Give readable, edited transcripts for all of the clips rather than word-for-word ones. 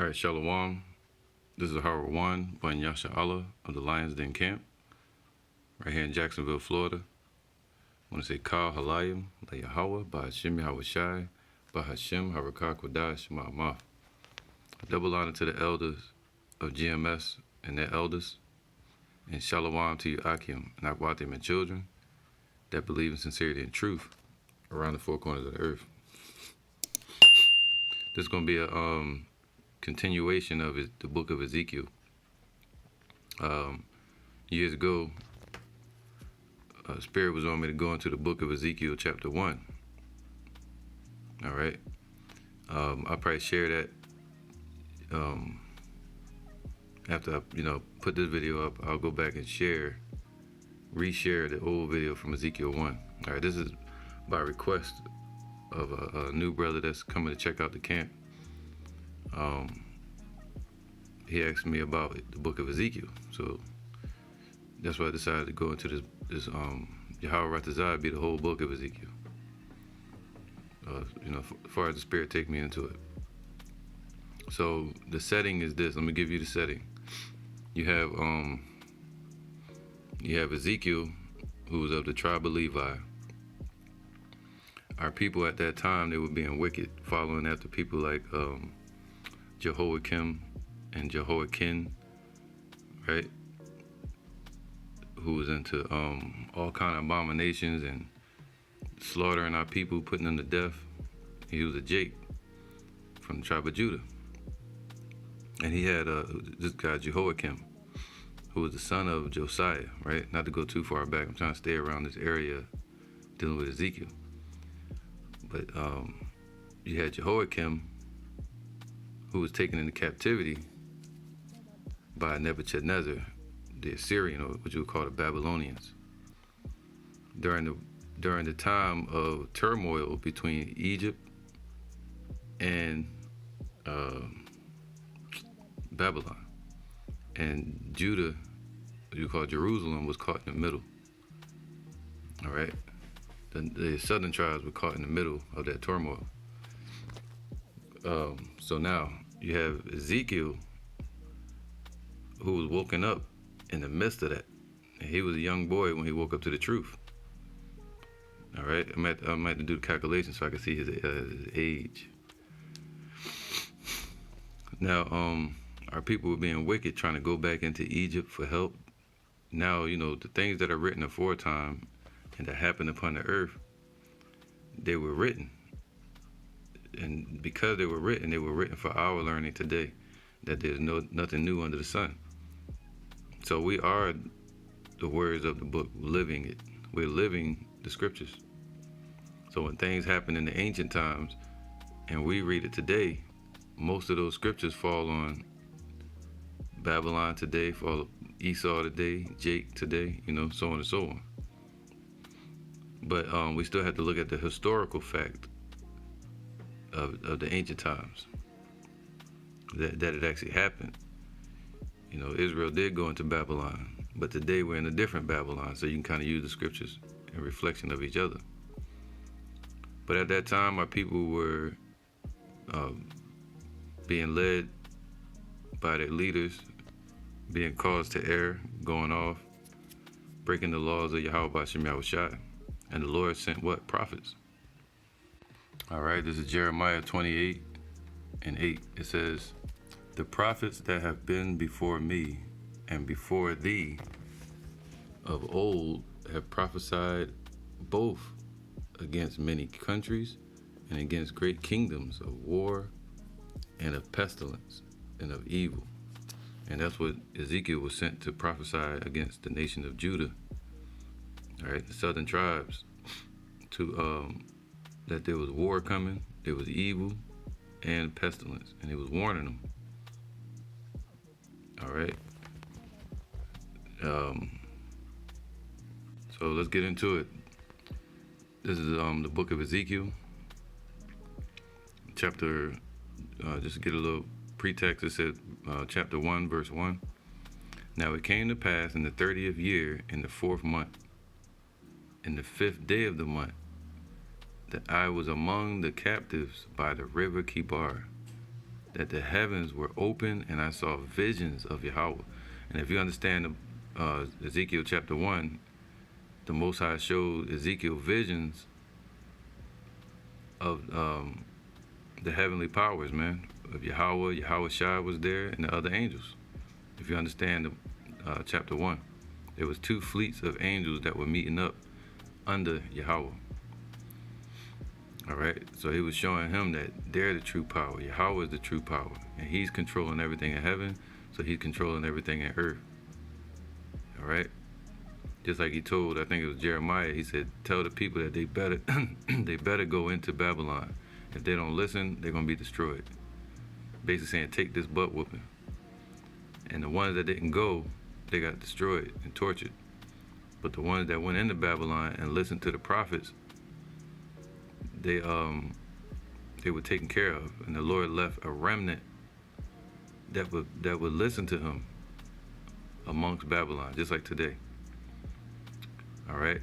All right, Shalom. This is Howard One, Bun Yasha Allah of the Lions Den Camp, right here in Jacksonville, Florida. I want to say Kal Halayim, La Yahweh, Bahashim Yahweh Shai, Bahashim Harakah Kodash Ma'amah. Double honor to the elders of GMS and their elders, and Shalom to you Akim and Akwatim and children that believe in sincerity and truth around the four corners of the earth. This is going to be a continuation of the book of Ezekiel. Years ago, Spirit was on me to go into the book of Ezekiel chapter 1. All right. I'll probably share that after I put this video up. I'll go back and reshare the old video from Ezekiel 1. All right, this is by request of a new brother that's coming to check out the camp. He asked me about the book of Ezekiel, so that's why I decided to go into this Yahweh Ratazah be the whole book of Ezekiel. As far as the Spirit take me into it. So the setting is this. Let me give you the setting. You have Ezekiel, who was of the tribe of Levi. Our people at that time, they were being wicked, following after people like Jehoiakim and Jehoiakim, right? Who was into all kind of abominations and slaughtering our people, putting them to death. He was a Jake from the tribe of Judah. And he had this guy, Jehoiakim, who was the son of Josiah, right? Not to go too far back. I'm trying to stay around this area dealing with Ezekiel. But you had Jehoiakim, who was taken into captivity by Nebuchadnezzar, the Assyrian, or what you would call the Babylonians, during the time of turmoil between Egypt and Babylon. And Judah, what you call Jerusalem, was caught in the middle. All right? The southern tribes were caught in the middle of that turmoil. So now you have Ezekiel, who was woken up in the midst of that. And he was a young boy when he woke up to the truth. All right? I might have to do the calculation so I can see his age. Now, our people were being wicked, trying to go back into Egypt for help. Now, the things that are written aforetime and that happened upon the earth, they were written. And because they were written for our learning today, that there's nothing new under the sun. So we are the words of the book, living it. We're living the scriptures. So when things happen in the ancient times and we read it today, most of those scriptures fall on Babylon today, fall Esau today, Jake today, so on and so on. But we still have to look at the historical fact of the ancient times, that it actually happened. Israel did go into Babylon, but today we're in a different Babylon, so you can kind of use the scriptures in reflection of each other. But at that time, our people were being led by their leaders, being caused to err, going off, breaking the laws of Yahweh Bahashim Yahweh Shai. And the Lord sent what? Prophets. All right, this is Jeremiah 28:8. It says, "The prophets that have been before me and before thee of old have prophesied both against many countries and against great kingdoms of war and of pestilence and of evil." And that's what Ezekiel was sent to prophesy against the nation of Judah. All right, the southern tribes, that there was war coming, there was evil and pestilence, and he was warning them. All right. So let's get into it. This is the book of Ezekiel, chapter. Just to get a little pretext, it said chapter 1, verse 1. "Now it came to pass in the 30th year, in the 4th month, in the 5th day of the month, that I was among the captives by the river Kibar, that the heavens were open, and I saw visions of Yahweh. And if you understand Ezekiel chapter 1, the Most High showed Ezekiel visions of the heavenly powers, man, of Yahweh Shai was there, and the other angels. If you understand chapter 1, there was 2 fleets of angels that were meeting up under Yahweh. All right, so he was showing him that they're the true power. Yahweh is the true power, and he's controlling everything in heaven, so he's controlling everything in earth. All right, just like he told, I think it was Jeremiah, he said, tell the people that they better they better go into Babylon. If they don't listen, they're gonna be destroyed. Basically saying, take this butt whooping. And the ones that didn't go, they got destroyed and tortured. But the ones that went into Babylon and listened to the prophets, they were taken care of, and the Lord left a remnant that would listen to him amongst Babylon, just like today. All right.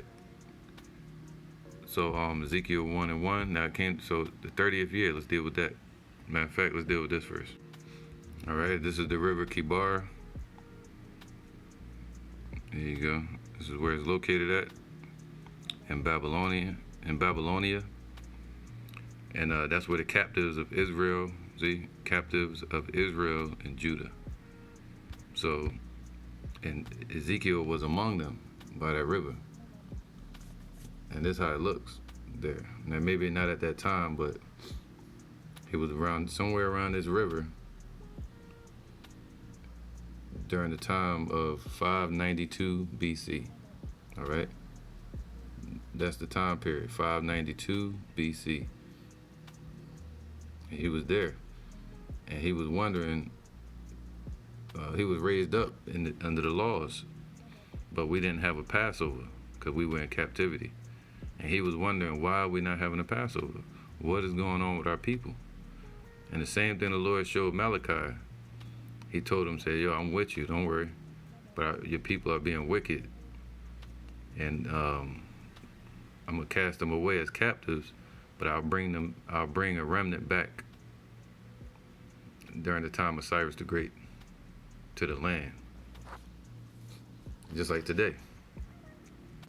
So Ezekiel 1:1. Now it came. So the 30th year. Let's deal with that. Matter of fact, let's deal with this first. All right. This is the river Kibar. There you go. This is where it's located at in Babylonia. And that's where the captives of Israel, captives of Israel and Judah. So, and Ezekiel was among them by that river. And this is how it looks there. Now, maybe not at that time, but he was around somewhere around this river during the time of 592 BC. All right? That's the time period, 592 BC. And he was there, and he was wondering, he was raised up under the laws, but we didn't have a Passover because we were in captivity. And he was wondering, why are we not having a Passover? What is going on with our people? And the same thing the Lord showed Malachi. He told him, say, yo, I'm with you, don't worry, but your people are being wicked, and I'm gonna cast them away as captives, but I'll bring a remnant back during the time of Cyrus the Great to the land, just like today.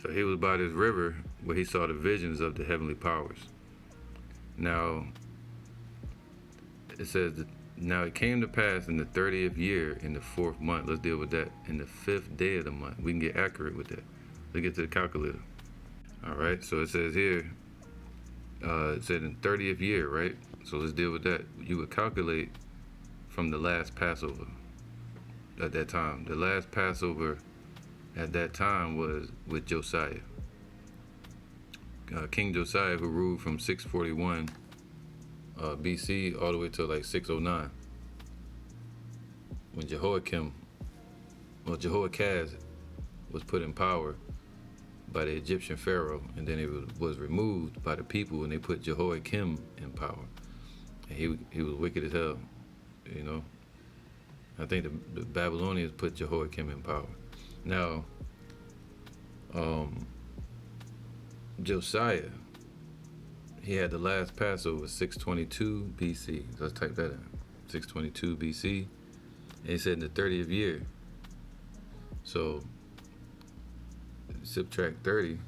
So he was by this river where he saw the visions of the heavenly powers. Now, it says that, now it came to pass in the 30th year, in the 4th month. Let's deal with that. In the 5th day of the month. We can get accurate with that. Let's get to the calculator. All right, so it says here, it said in 30th year, right? So let's deal with that. You would calculate from the last Passover at that time. The last Passover at that time was with Josiah. King Josiah, who ruled from 641 BC all the way to like 609. When Jehoiakaz was put in power by the Egyptian Pharaoh, and then it was removed by the people, and they put Jehoiakim in power. And he was wicked as hell, you know. I think the Babylonians put Jehoiakim in power. Now, Josiah, he had the last Passover 622 BC. So let's type that in. 622 BC. And he said in the 30th year. So subtract 30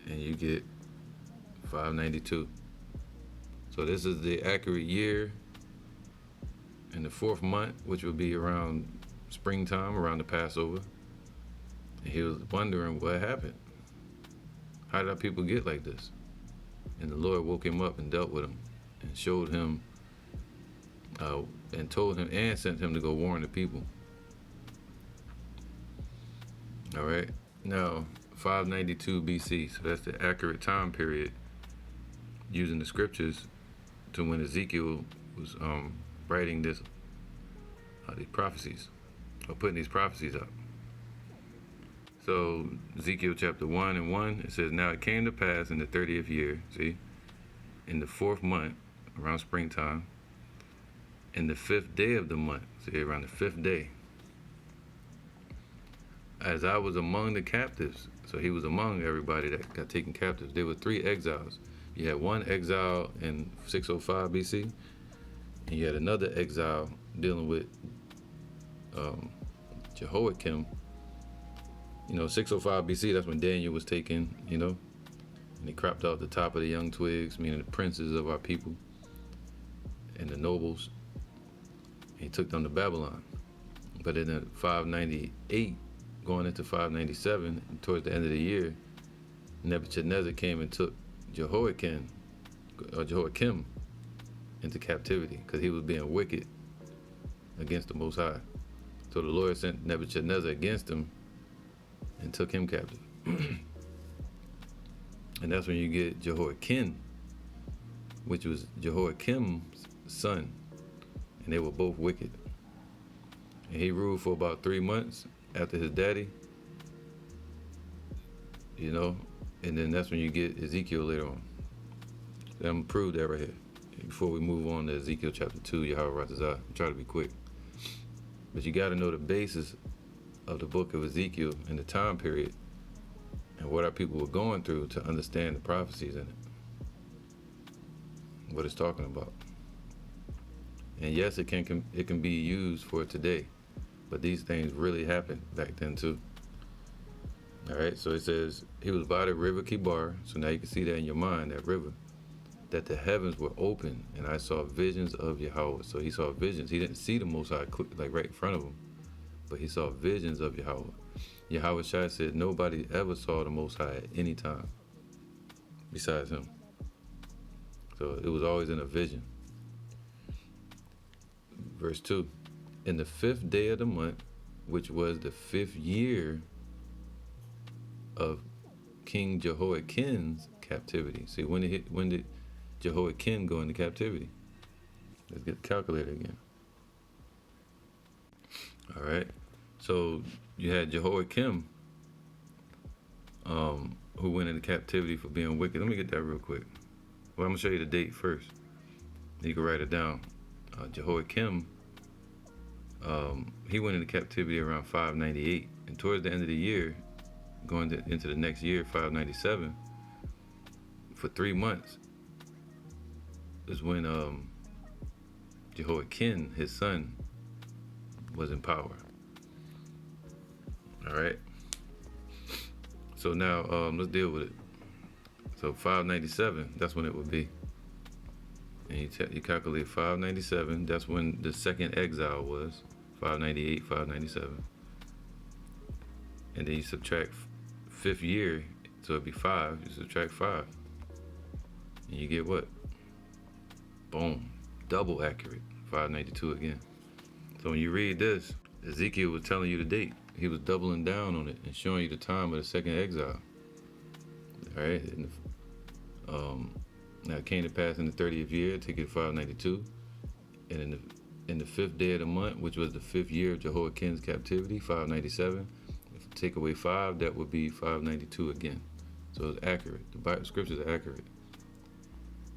and you get 592. So this is the accurate year in the 4th month, which would be around springtime, around the Passover. And he was wondering what happened. How did our people get like this? And the Lord woke him up and dealt with him and showed him and told him and sent him to go warn the people. All right. Now, 592 BC. So that's the accurate time period using the scriptures to when Ezekiel was writing these prophecies, or putting these prophecies up. So Ezekiel chapter 1:1, it says, now it came to pass in the 30th year, see, in the 4th month, around springtime, in the 5th day of the month, see, around the 5th day, as I was among the captives. So he was among everybody that got taken captive. There were 3 exiles. You had one exile in 605 BC, And you had another exile dealing with Jehoiakim. 605 BC, that's when Daniel was taken, and he cropped out the top of the young twigs, meaning the princes of our people and the nobles. And he took them to Babylon. But in the 598, going into 597, towards the end of the year, Nebuchadnezzar came and took Jehoiakim into captivity because he was being wicked against the Most High. So the Lord sent Nebuchadnezzar against him and took him captive. And that's when you get Jehoiakim, which was Jehoiakim's son. And they were both wicked. And he ruled for about 3 months after his daddy, and then that's when you get Ezekiel later on. So I'm going to prove that right here. Before we move on to Ezekiel chapter 2, Yahweh Ratazah, I'm trying to be quick. But you got to know the basis of the book of Ezekiel and the time period and what our people were going through to understand the prophecies in it, what it's talking about. And yes, it can be used for today, but these things really happened back then too. All right, so it says, he was by the river Kibar, so now you can see that in your mind, that river, that the heavens were open, and I saw visions of Yahweh. So he saw visions. He didn't see the Most High like right in front of him, but he saw visions of Yahweh. Yahweh Shai said nobody ever saw the Most High at any time besides him. So it was always in a vision. Verse 2, in the 5th day of the month, which was the 5th year of King Jehoiakim's captivity. See, when did Jehoiakim go into captivity? Let's get the calculator again. All right. So you had Jehoiakim, who went into captivity for being wicked. Let me get that real quick. Well, I'm gonna show you the date first. You can write it down. Jehoiakim, he went into captivity around 598, and towards the end of the year, going into the next year, 597, for 3 months, is when Jehoiakim, his son, was in power. All right. So now let's deal with it. So 597, that's when it would be. And you calculate 597, that's when the second exile was, 598, 597. And then you subtract 5th year, so it'd be 5, you subtract 5. And you get what? Boom, double accurate, 592 again. So when you read this, Ezekiel was telling you the date. He was doubling down on it and showing you the time of the second exile. All right, now it came to pass in the 30th year, take it 592, and in the 5th day of the month, which was the 5th year of Jehoiakim's captivity, 597. If you take away 5, that would be 592 again. So it's accurate. The Bible scriptures are accurate.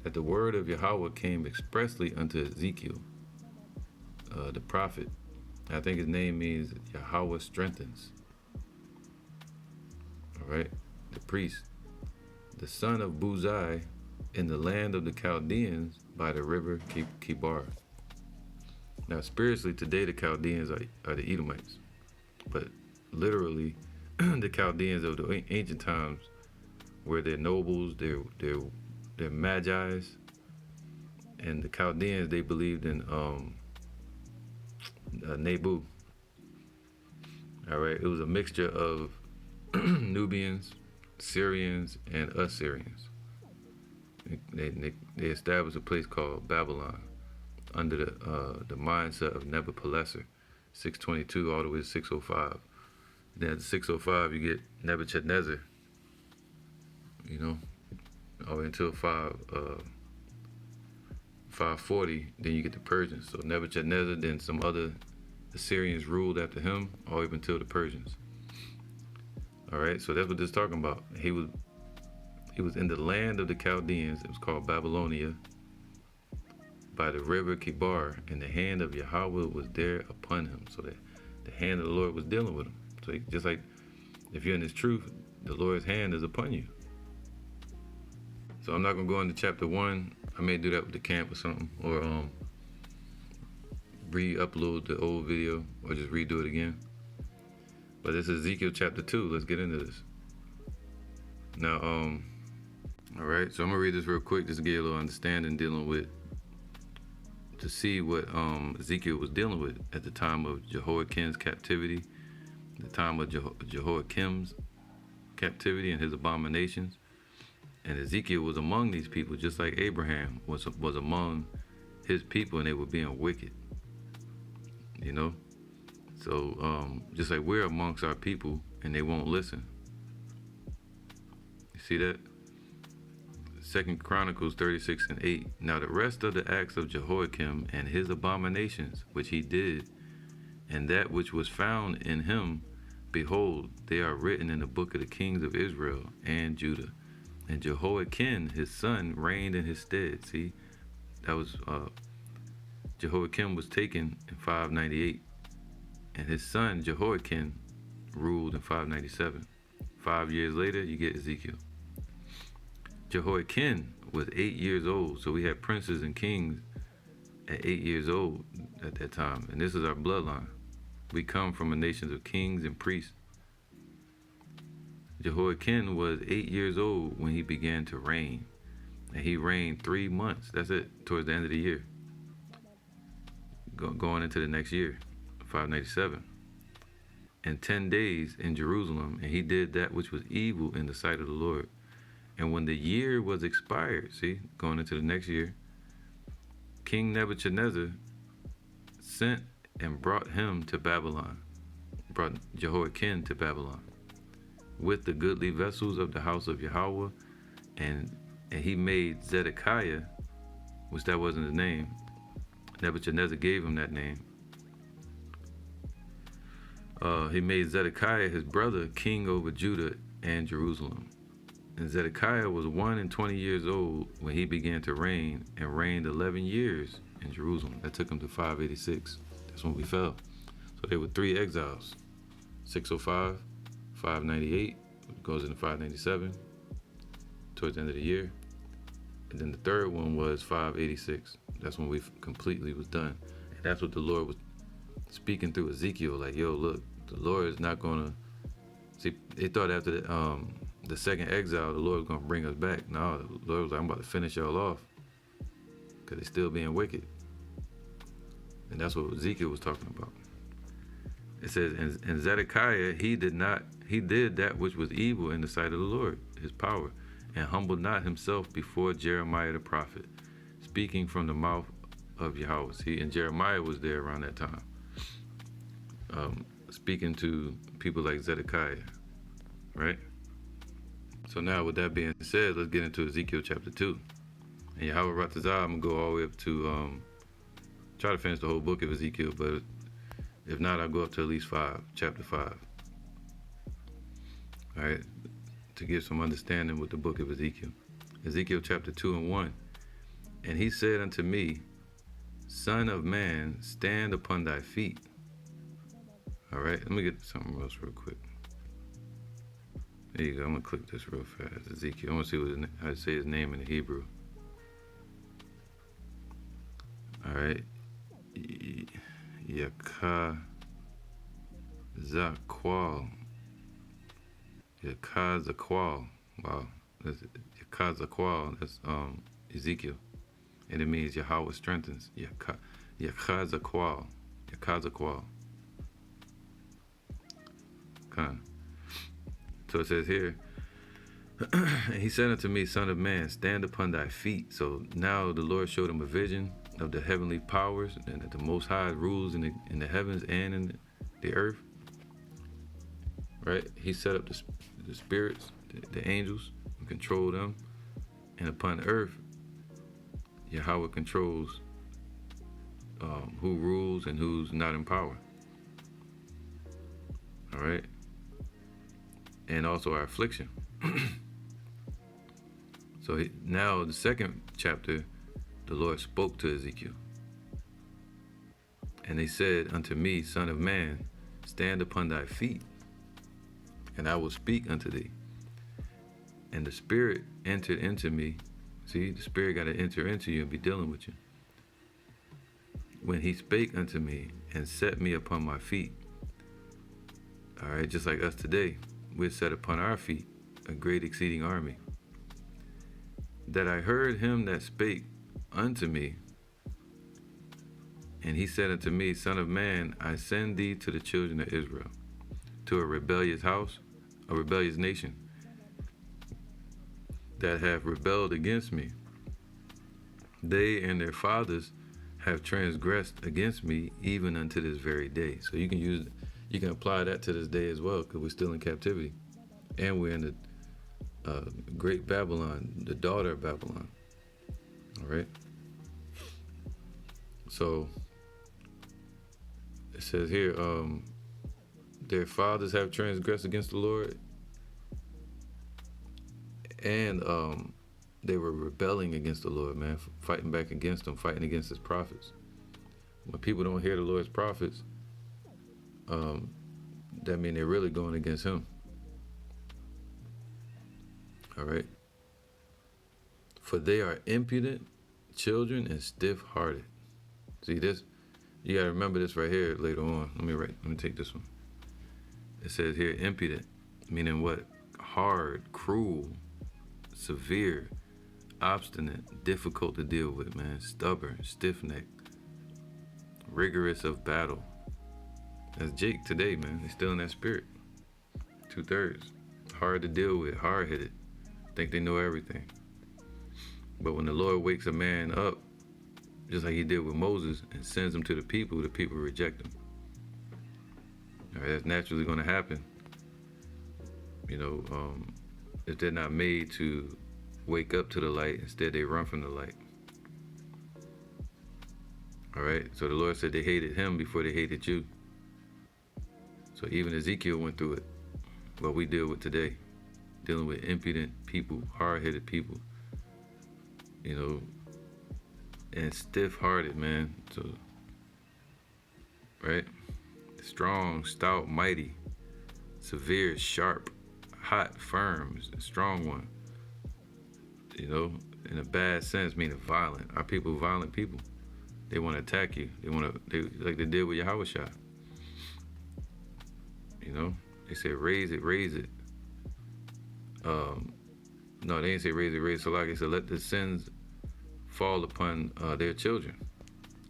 That the word of Yahweh came expressly unto Ezekiel, the prophet. I think his name means Yahweh strengthens. All right, the priest, the son of Buzai, in the land of the Chaldeans by the river Kibar. Now, spiritually, today the Chaldeans are the Edomites, but literally, the Chaldeans of the ancient times were their nobles, their magi's, and the Chaldeans, they believed in Nebu. All right, it was a mixture of Nubians, Syrians, and Assyrians. They established a place called Babylon under the mindset of Nebuchadnezzar, 622 all the way to 605. Then at 605 you get Nebuchadnezzar, all the way until 540. Then you get the Persians. So Nebuchadnezzar, then some other Assyrians ruled after him, all the way up until the Persians. All right, so that's what this is talking about. He was in the land of the Chaldeans. It was called Babylonia, by the river Kibar, and the hand of Yahweh was there upon him. So that the hand of the Lord was dealing with him. So just like if you're in this truth, the Lord's hand is upon you. So I'm not gonna go into chapter 1. I may do that with the camp or something, or re-upload the old video or just redo it again. But this is Ezekiel chapter 2. Let's get into this. Now, all right, so I'm gonna read this real quick just to get a little understanding to see what Ezekiel was dealing with at the time of Jehoiakim's captivity, the time of Jehoiakim's captivity and his abominations. And Ezekiel was among these people, just like Abraham was among his people, and they were being wicked. You know? So just like we're amongst our people and they won't listen. You see that? 2 Chronicles 36:8. Now the rest of the acts of Jehoiakim and his abominations which he did, and that which was found in him, behold, they are written in the book of the kings of Israel and Judah. And Jehoiakim his son reigned in his stead. See, that was Jehoiakim was taken in 598, and his son Jehoiakim ruled in 597. 5 years later, you get Ezekiel. Jehoiakim was 8 years old, so we had princes and kings at 8 years old at that time, and this is our bloodline. We come from a nation of kings and priests. Jehoiakim was 8 years old when he began to reign, and he reigned 3 months. That's it, towards the end of the year, going into the next year, 597. And 10 days in Jerusalem, and he did that which was evil in the sight of the Lord. And when the year was expired, see, going into the next year, King Nebuchadnezzar sent and brought him to Babylon, brought Jehoiakim to Babylon, with the goodly vessels of the house of Yahweh, and he made Zedekiah, which that wasn't his name. Nebuchadnezzar gave him that name. He made Zedekiah his brother king over Judah and Jerusalem. And Zedekiah was 21 years old when he began to reign, and reigned 11 years in Jerusalem. That took him to 586. That's when we fell. So there were 3 exiles: 605, 598, goes into 597, towards the end of the year. And then the third one was 586. That's when we completely was done. And that's what the Lord was speaking through Ezekiel, like, yo, look, the Lord is not gonna, see, they thought after the second exile, the Lord was gonna bring us back. No, the Lord was like, I'm about to finish y'all off, because they're still being wicked. And that's what Ezekiel was talking about. It says, and Zedekiah, he did that which was evil in the sight of the Lord, his power, and humbled not himself before Jeremiah the prophet, speaking from the mouth of Yahweh. See, and Jeremiah was there around that time, speaking to people like Zedekiah, right? So now, with that being said, let's get into Ezekiel chapter 2. And Yahweh Ratazah, I'm going to go all the way up to, try to finish the whole book of Ezekiel, but if not, I'll go up to at least chapter 5. All right, to give some understanding with the book of Ezekiel. Ezekiel chapter 2 and 1. And he said unto me, Son of man, stand upon thy feet. All right, let me get something else real quick. There you go. I'm going to click this real fast. Ezekiel. I want to see how to say his name in the Hebrew. All right. Yakazakwal. Yakazakwal. Wow. That's Yakazakwal. That's Ezekiel. And it means Yahweh strengthens. Yakazakwal. Yakazakwal. Okay. So it says here, and he said unto me, Son of man, stand upon thy feet. So now the Lord showed him a vision of the heavenly powers, and that the Most High rules in the heavens and in the earth. Right? He set up the spirits, the angels, and control them. And upon earth, Yahweh controls who rules and who's not in power. All right? And also our affliction. So now the second chapter, the Lord spoke to Ezekiel. And he said unto me, Son of man, stand upon thy feet, and I will speak unto thee. And the Spirit entered into me. See, the Spirit got to enter into you and be dealing with you. when he spake unto me and set me upon my feet. All right, just like us today, we're set upon our feet, a great exceeding army. That I heard him that spake unto me, and he said unto me, Son of man, I send thee to the children of Israel, to a rebellious house, a rebellious nation, that have rebelled against me. They and their fathers have transgressed against me even unto this very day. So you can apply that to this day as well, because we're still in captivity, and we're in the great Babylon, the daughter of Babylon. All right. So it says here, their fathers have transgressed against the Lord, and they were rebelling against the Lord, man, fighting back against him, fighting against his prophets. When people don't hear the Lord's prophets, that means they're really going against him. All right. For they are impudent children and stiff-hearted. See this? You gotta remember this right here later on. Let me take this one. It says here, impudent, meaning what? Hard, cruel, severe, obstinate, difficult to deal with, man. Stubborn, stiff-necked, rigorous of battle. That's Jake today, man. He's still in that spirit. 2/3. Hard to deal with, hard-headed. Think they know everything. But when the Lord wakes a man up, just like he did with Moses, and sends him to the people reject him. All right, that's naturally going to happen. You know, if they're not made to wake up to the light, instead they run from the light. All right, so the Lord said they hated him before they hated you. So even Ezekiel went through it. What we deal with today, dealing with impudent people, hard-headed people, you know, and stiff-hearted, man. So, right? Strong, stout, mighty, severe, sharp, hot, firm, strong one. You know, in a bad sense, meaning violent. Are people violent people? They want to attack you. They like they did with Yahushua. You know, they said raise it, raise it. No, they didn't say raise it, raise it. So like they said, let the sins fall upon their children.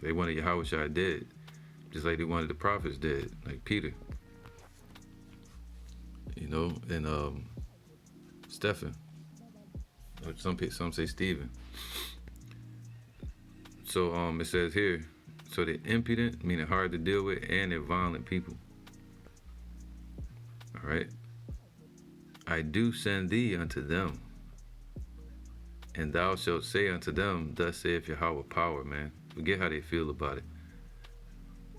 They wanted Yahushua dead, just like they wanted the prophets dead, like Peter. You know, and Stephen. Some say Stephen. So it says here, so they're impudent, meaning hard to deal with, and they're violent people. All right. I do send thee unto them, and thou shalt say unto them, thus saith Yahweh power, man. Forget how they feel about it.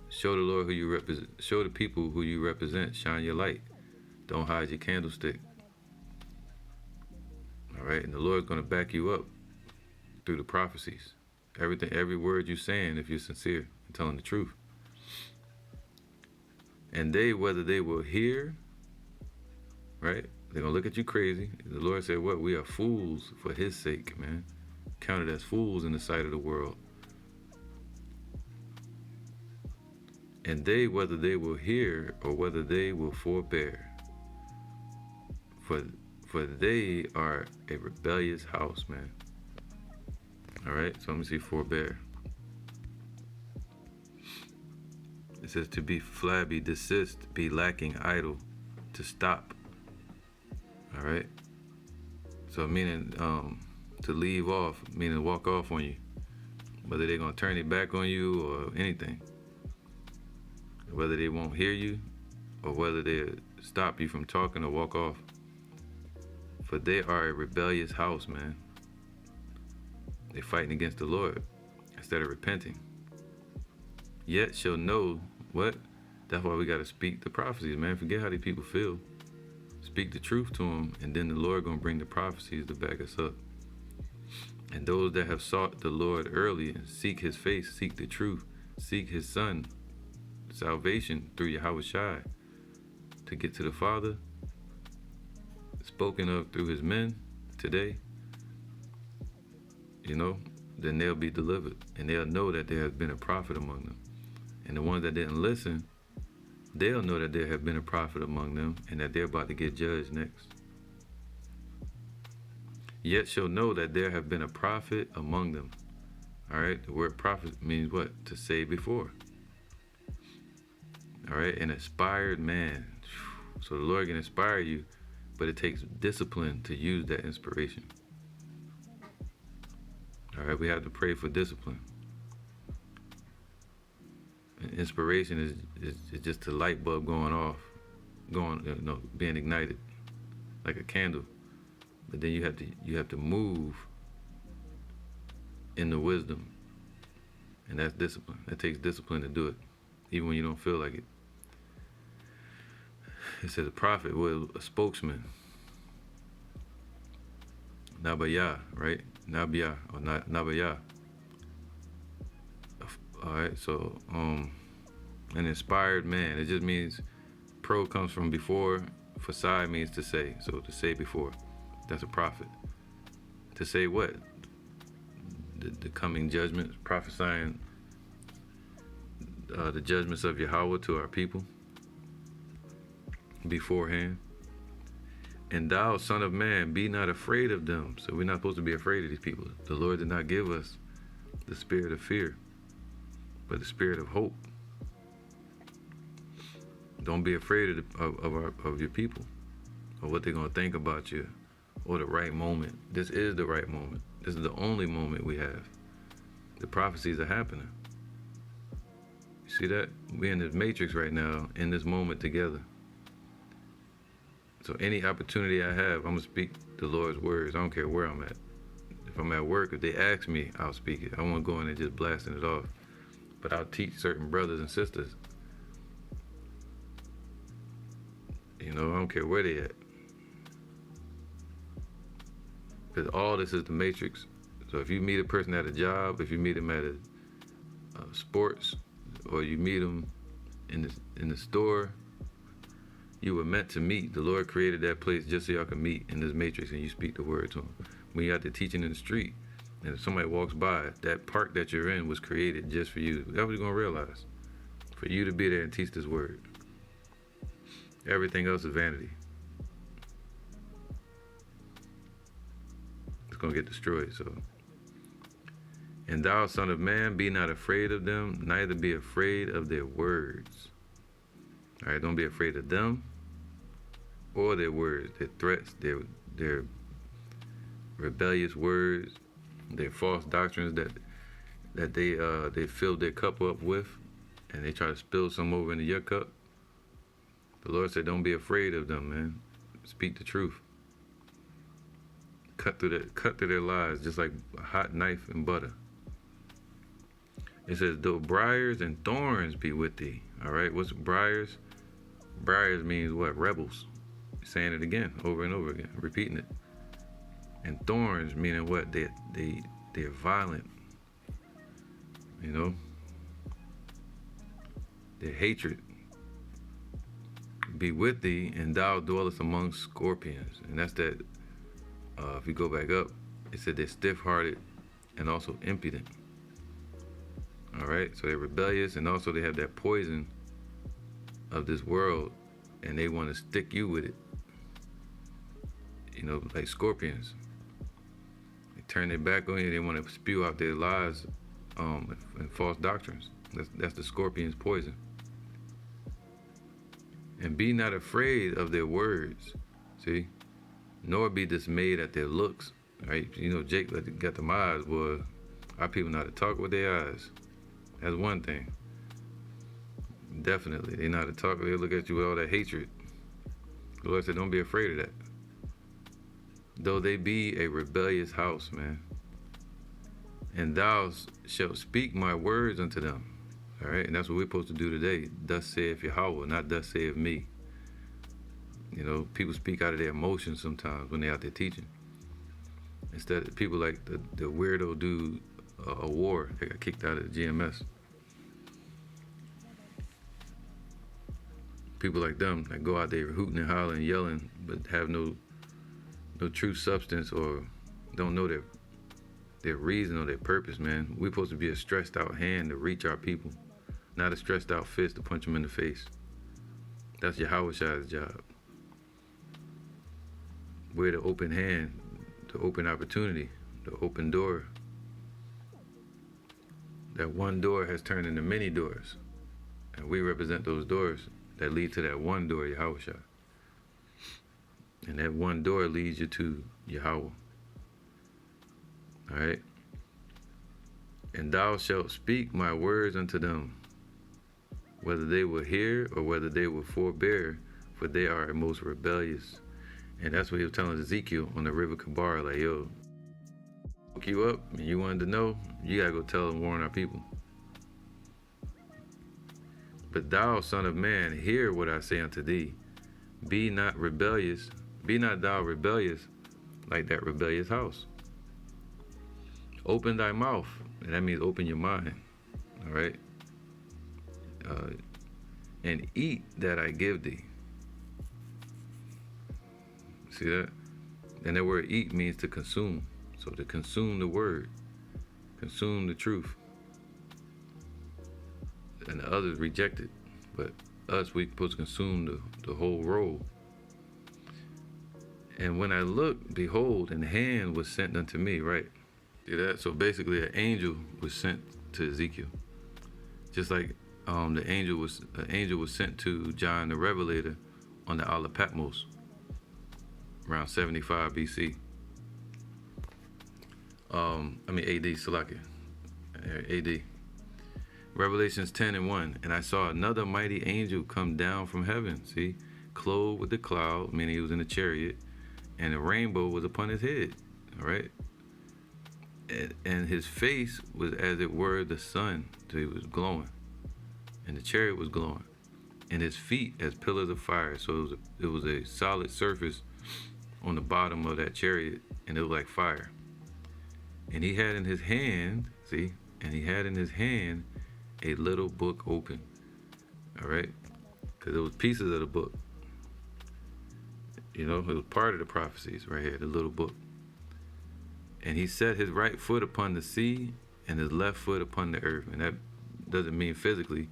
Show the Lord who you represent. Show the people who you represent. Shine your light. Don't hide your candlestick. All right, and the Lord's going to back you up through the prophecies. Everything, every word you're saying, if you're sincere and telling the truth. And they, whether they will hear, right? They're going to look at you crazy. The Lord said, what? We are fools for his sake, man. Counted as fools in the sight of the world. And they, whether they will hear or whether they will forbear. For they are a rebellious house, man. All right, so let me see forbear. It says to be flabby, desist, be lacking, idle, to stop. All right. So meaning to leave off, meaning walk off on you. Whether they're going to turn it back on you or anything. Whether they won't hear you or whether they stop you from talking or walk off. For they are a rebellious house, man. They're fighting against the Lord instead of repenting. Yet shall know what? That's why we got to speak the prophecies, man. Forget how these people feel. Speak the truth to them, and then the Lord going to bring the prophecies to back us up. And those that have sought the Lord early and seek his face, seek the truth, seek his son, salvation through Yahushua to get to the Father, spoken of through his men today, you know, then they'll be delivered, and they'll know that there has been a prophet among them. And the ones that didn't listen, they'll know that there have been a prophet among them, and that they're about to get judged next. Yet shall know that there have been a prophet among them. All right, the word prophet means what? To say before. All right, an inspired man. So the Lord can inspire you, but it takes discipline to use that inspiration. All right, we have to pray for discipline. And inspiration is just a light bulb going off, being ignited like a candle. But then you have to move in the wisdom, and that's discipline. That takes discipline to do it, even when you don't feel like it. It says a prophet was a spokesman. Nabaya, right? Nabia or Nabaya. All right, so an inspired man. It just means pro comes from before. Fasai means to say. So to say before, that's a prophet. To say what? The coming judgments, prophesying the judgments of Yahweh to our people beforehand. And thou, son of man, be not afraid of them. So we're not supposed to be afraid of these people. The Lord did not give us the spirit of fear, but the spirit of hope. Don't be afraid of your people, or what they're going to think about you, or the right moment. This is the right moment. This is the only moment we have. The prophecies are happening. You see that? We're in this matrix right now, in this moment together. So any opportunity I have, I'm going to speak the Lord's words. I don't care where I'm at. If I'm at work, if they ask me, I'll speak it. I won't go in and just blasting it off. But I'll teach certain brothers and sisters. I don't care where they at. Because all this is the matrix. So if you meet a person at a job, if you meet them at a sports, or you meet them in the store, you were meant to meet. The Lord created that place just so y'all can meet in this matrix, and you speak the word to them. When you're out there teaching in the street, and if somebody walks by, that park that you're in was created just for you. That's what you're going to realize. For you to be there and teach this word. Everything else is vanity. It's going to get destroyed. So, and thou, son of man, be not afraid of them, neither be afraid of their words. All right, don't be afraid of them or their words, their threats, their rebellious words, their false doctrines that they filled their cup up with, and they try to spill some over into your cup. The Lord said, don't be afraid of them, man. Speak the truth. Cut through their lies just like a hot knife and butter. It says, though briars and thorns be with thee. All right, what's briars? Briars means what? Rebels. Saying it again, over and over again, repeating it. And thorns meaning what? They're violent. Their hatred. Be with thee, and thou dwellest among scorpions. And that's that. If you go back up, it said they're stiff-hearted and also impudent. All right, so they're rebellious, and also they have that poison of this world, and they want to stick you with it. Like scorpions. They turn their back on you. They want to spew out their lies and false doctrines. That's the scorpion's poison. And be not afraid of their words. See? Nor be dismayed at their looks. Right? Jake got them eyes, boy. Our people know how to talk with their eyes. That's one thing. Definitely. They know how to talk. They look at you with all that hatred. The Lord said, don't be afraid of that. Though they be a rebellious house, man. And thou shalt speak my words unto them. All right, and that's what we're supposed to do today. Thus saith Yahweh, not thus saith me. People speak out of their emotions sometimes when they're out there teaching. Instead of people like the weirdo dude, a war, they got kicked out of the GMS. People like them that go out there hooting and hollering, yelling, but have no true substance, or don't know their reason or their purpose, man. We're supposed to be a stressed out hand to reach our people, not a stressed out fist to punch them in the face. That's Yahweh's job. We're the open hand, the open opportunity, the open door. That one door has turned into many doors. And we represent those doors that lead to that one door, Yahweh. And that one door leads you to Yahweh. All right? And thou shalt speak my words unto them, whether they will hear or whether they will forbear, for they are most rebellious. And that's what he was telling Ezekiel on the river Kabar, like, yo, woke you up and you wanted to know, you gotta go tell and warn our people. But thou, son of man, hear what I say unto thee. Be not rebellious, be not thou rebellious like that rebellious house. Open thy mouth, and that means open your mind, all right? And eat that I give thee. See that? And that word eat means to consume. So to consume the word, consume the truth. And the others reject it. But us, we supposed to consume the whole roll. And when I looked, behold, an hand was sent unto me, right? See that? So basically an angel was sent to Ezekiel. Just like an angel was sent to John the Revelator on the Isle of Patmos around 75 BC. AD, Salakia. AD. Revelations 10:1. And I saw another mighty angel come down from heaven, see, clothed with the cloud, meaning he was in a chariot, and a rainbow was upon his head, all right? And his face was as it were the sun, so he was glowing, and the chariot was glowing, and his feet as pillars of fire. So it was a solid surface on the bottom of that chariot, and it was like fire. And he had in his hand, a little book open, all right? Because it was pieces of the book. You know, it was part of the prophecies right here, the little book. And he set his right foot upon the sea and his left foot upon the earth. And that doesn't mean physically,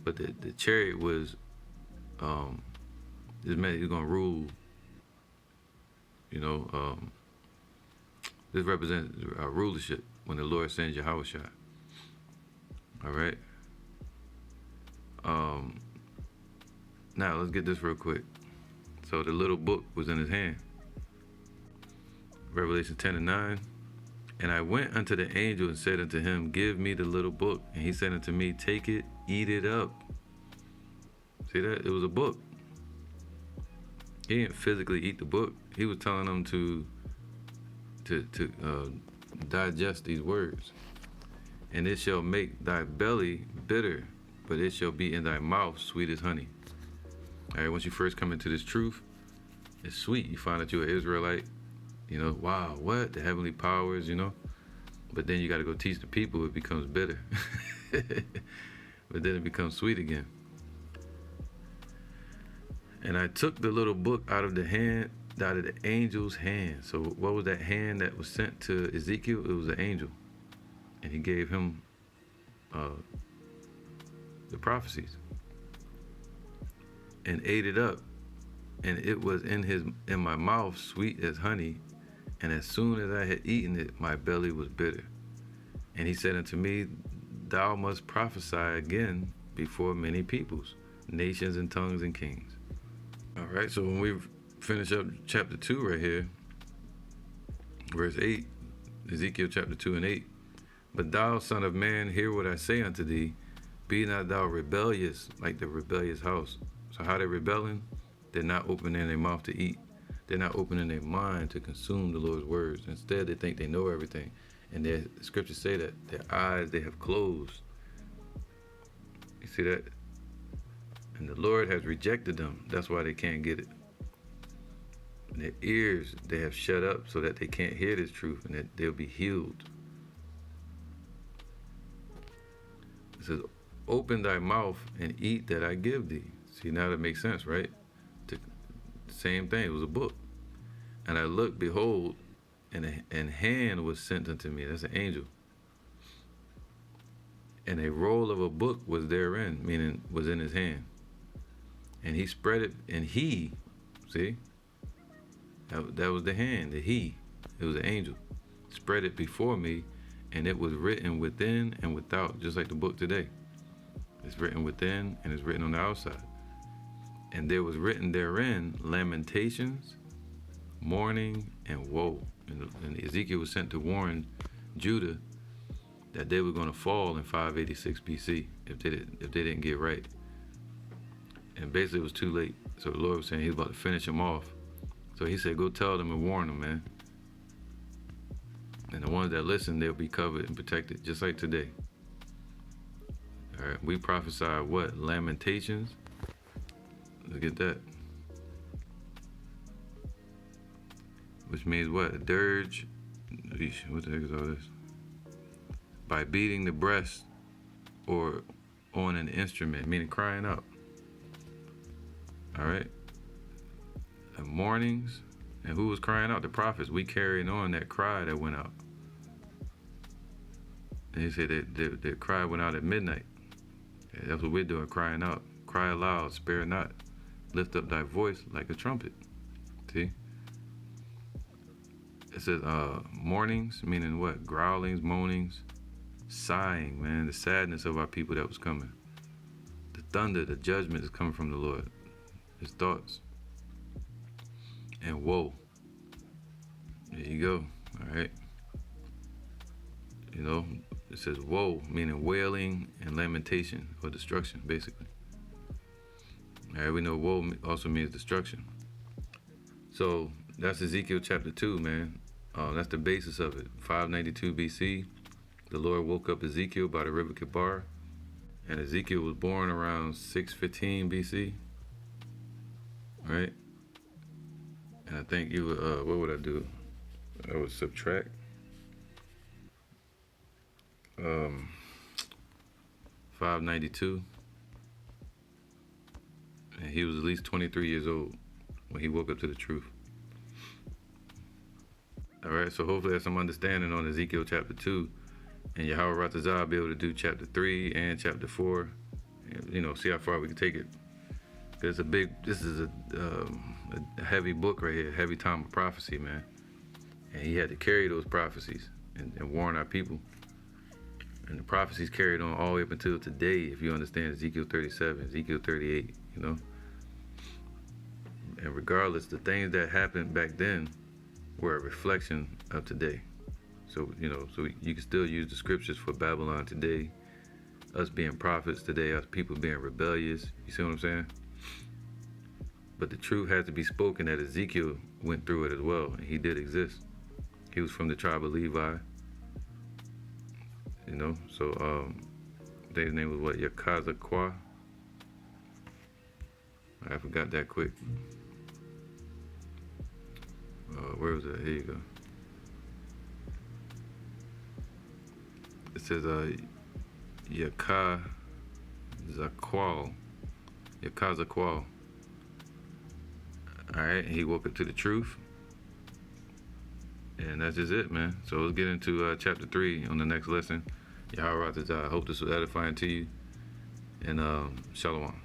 but the chariot was, this meant he was going to rule, you know, this represents rulership when the Lord sends Yahweh. All right. Now let's get this real quick. So the little book was in his hand. Revelation 10:9. And I went unto the angel and said unto him, give me the little book. And he said unto me, take it, eat it up. See that? It was a book. He didn't physically eat the book. He was telling them to digest these words. And it shall make thy belly bitter, but it shall be in thy mouth sweet as honey. All right, once you first come into this truth, it's sweet. You find that you're an Israelite. You know, wow, what? The heavenly powers, you know? But then you got to go teach the people, it becomes bitter. But then it becomes sweet again. And I took the little book out of the angel's hand. So what was that hand that was sent to Ezekiel? It was an angel. And he gave him the prophecies. And ate it up. And it was in my mouth sweet as honey. And as soon as I had eaten it, my belly was bitter. And he said unto me, thou must prophesy again before many peoples, nations and tongues and kings. All right, so when we finish up chapter 2 right here, verse 8, Ezekiel chapter 2 and 8. But thou, son of man, hear what I say unto thee. Be not thou rebellious like the rebellious house. So how they rebelling? They're not opening their mouth to eat. They're not opening their mind to consume the Lord's words. Instead, they think they know everything. And the scriptures say that their eyes, they have closed. You see that? And the Lord has rejected them. That's why they can't get it. And their ears, they have shut up so that they can't hear this truth and that they'll be healed. It says, open thy mouth and eat that I give thee. See, now that makes sense, right? Same thing, it was a book. And I looked, behold, and hand was sent unto me. That's an angel. And a roll of a book was therein, meaning was in his hand. And he spread it, and he, see, that was the hand, the he. It was an angel. Spread it before me, and it was written within and without, just like the book today. It's written within and it's written on the outside. And there was written therein lamentations, mourning, and woe. And Ezekiel was sent to warn Judah that they were going to fall in 586 BC if they didn't get right. And basically it was too late. So the Lord was saying he's about to finish them off. So he said, go tell them and warn them, man. And the ones that listen, they'll be covered and protected, just like today. All right, we prophesied what? Lamentations. Look at that. Which means what? A dirge. What the heck is all this? By beating the breast or on an instrument, meaning crying out. All right. And mournings. And who was crying out? The prophets. We carrying on that cry that went out. And he said that the cry went out at midnight. Yeah, that's what we're doing, crying out. Cry aloud, spare not. Lift up thy voice like a trumpet. See? It says mournings, meaning what? Growlings, moanings, sighing, man. The sadness of our people that was coming. The thunder, the judgment is coming from the Lord. His thoughts. And woe. There you go. All right. You know, it says woe, meaning wailing and lamentation or destruction, basically. All right, we know woe also means destruction. So that's Ezekiel chapter 2, man. That's the basis of it. 592 BC, the Lord woke up Ezekiel by the river Kibar, and Ezekiel was born around 615 BC, right? And I think you would, what would I do? I would subtract 592, and he was at least 23 years old when he woke up to the truth. All right, so hopefully there's some understanding on Ezekiel chapter 2, and Yahweh Ratazah will be able to do chapter 3 and chapter 4, and, you know, see how far we can take it. This is a heavy book right here, heavy time of prophecy, man. And he had to carry those prophecies and warn our people. And the prophecies carried on all the way up until today, if you understand Ezekiel 37, Ezekiel 38, you know. And regardless, the things that happened back then were a reflection of today. So, you know, so you can still use the scriptures for Babylon today, us being prophets today, us people being rebellious. You see what I'm saying? But the truth has to be spoken that Ezekiel went through it as well, and he did exist. He was from the tribe of Levi. You know, so I think his name was what, Yakazakwa? I forgot that quick. Where was that? Here you go. It says Yakazakwal. Yakazakwal. Alright, he woke up to the truth. And that's just it, man. So let's get into chapter 3 on the next lesson. Yahweh Ratazah. I hope this was edifying to you. And shalom.